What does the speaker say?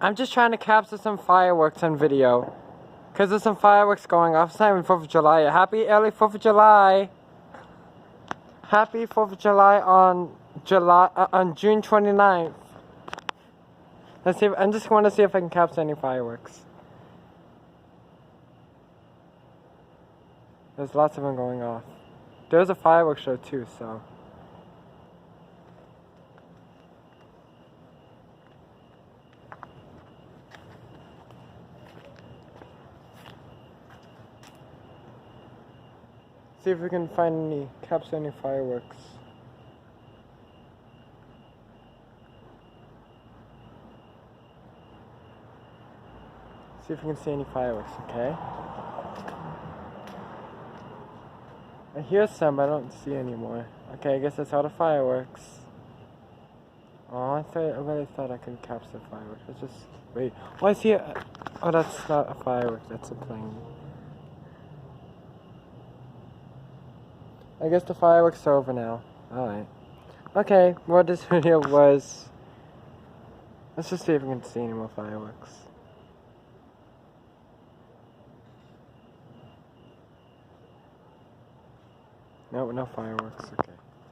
I'm just trying to capture some fireworks on video. Because there's some fireworks going off. It's not even 4th of July. Happy early 4th of July. Happy 4th of July on June 29th. Let's see. I just want to see if I can capture any fireworks. There's lots of them going off. There's a fireworks show too, so. See if we can capture any fireworks. See if we can see any fireworks, okay? I hear some, but I don't see any more. Okay, I guess that's all the fireworks. Oh, I really thought I could capture fireworks. Let's just wait. Oh, I see it. Oh, that's not a firework. That's a plane. I guess the fireworks are over now. Alright. Okay, what this video was... Let's just see if we can see any more fireworks. No fireworks, okay.